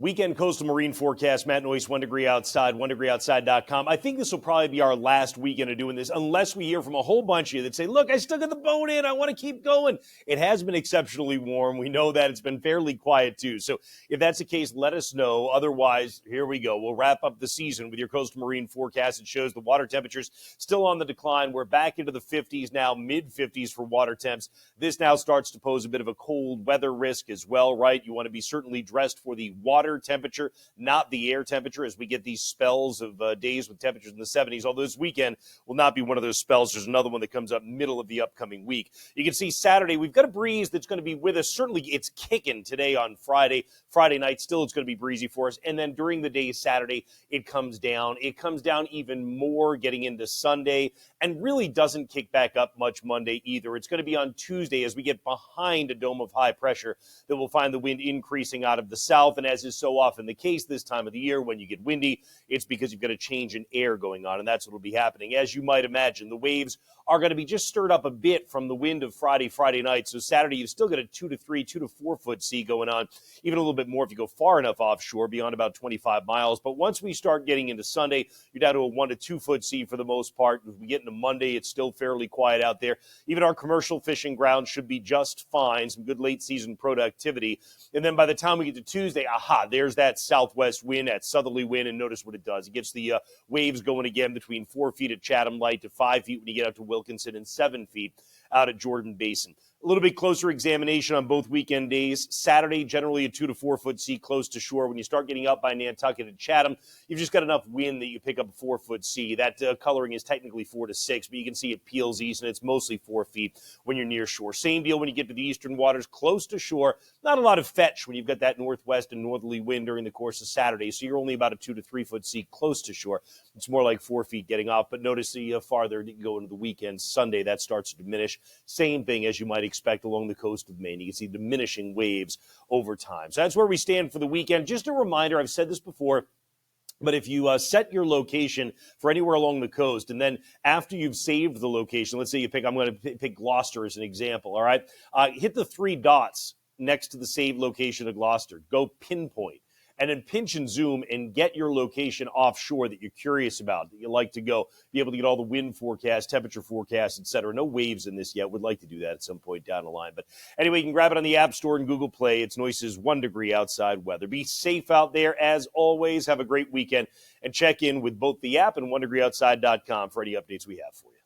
Weekend coastal marine forecast, Matt Noyes, 1 degree outside, 1degreeoutside.com. I think this will probably be our last weekend of doing this, unless we hear from a whole bunch of you that say, look, I still got the boat in. I want to keep going. It has been exceptionally warm. We know that. It's been fairly quiet, too. So if that's the case, let us know. Otherwise, here we go. We'll wrap up the season with your coastal marine forecast. It shows the water temperatures still on the decline. We're back into the 50s now, mid-50s for water temps. This now starts to pose a bit of a cold weather risk as well, right? You want to be certainly dressed for the water temperature, not the air temperature, as we get these spells of days with temperatures in the 70s, although this weekend will not be one of those spells. There's another one that comes up middle of the upcoming week. You can see Saturday, we've got a breeze that's going to be with us. Certainly it's kicking today on Friday. Friday night, still it's going to be breezy for us. And then during the day, Saturday, it comes down. It comes down even more getting into Sunday and really doesn't kick back up much Monday either. It's going to be on Tuesday as we get behind a dome of high pressure that we'll find the wind increasing out of the south. And as is so often the case this time of the year, when you get windy, it's because you've got a change in air going on, and that's what will be happening. As you might imagine, the waves are going to be just stirred up a bit from the wind of Friday night. So Saturday, you've still got a 2 to 3, 2 to 4 foot sea going on, even a little bit more if you go far enough offshore, beyond about 25 miles. But once we start getting into Sunday, you're down to a 1 to 2 foot sea for the most part. As we get into Monday, it's still fairly quiet out there. Even our commercial fishing grounds should be just fine. Some good late season productivity. And then by the time we get to Tuesday, there's that southwest wind, that southerly wind, and notice what it does. It gets the waves going again between 4 feet at Chatham Light to 5 feet when you get out to Wilkinson and 7 feet out at Jordan Basin. A little bit closer examination on both weekend days. Saturday, generally a 2 to 4 foot sea close to shore. When you start getting up by Nantucket and Chatham, you've just got enough wind that you pick up a 4 foot sea. That coloring is technically 4 to 6, but you can see it peels east, and it's mostly 4 feet when you're near shore. Same deal when you get to the eastern waters, close to shore. Not a lot of fetch when you've got that northwest and northerly wind during the course of Saturday, so you're only about a 2 to 3 foot sea close to shore. It's more like 4 feet getting off, but notice the farther you go into the weekend, Sunday, that starts to diminish. Same thing as you might expect along the coast of Maine. You can see diminishing waves over time. So that's where we stand for the weekend. Just a reminder, I've said this before, but if you set your location for anywhere along the coast, and then after you've saved the location, let's say you pick, I'm going to pick Gloucester as an example, all right? Hit the 3 dots next to the saved location of Gloucester. Go pinpoint. And then pinch and zoom and get your location offshore that you're curious about, that you like to go, be able to get all the wind forecasts, temperature forecasts, et cetera. No waves in this yet. Would like to do that at some point down the line. But anyway, you can grab it on the App Store and Google Play. It's Noyce's 1 degree outside weather. Be safe out there as always. Have a great weekend and check in with both the app and 1degreeoutside.com for any updates we have for you.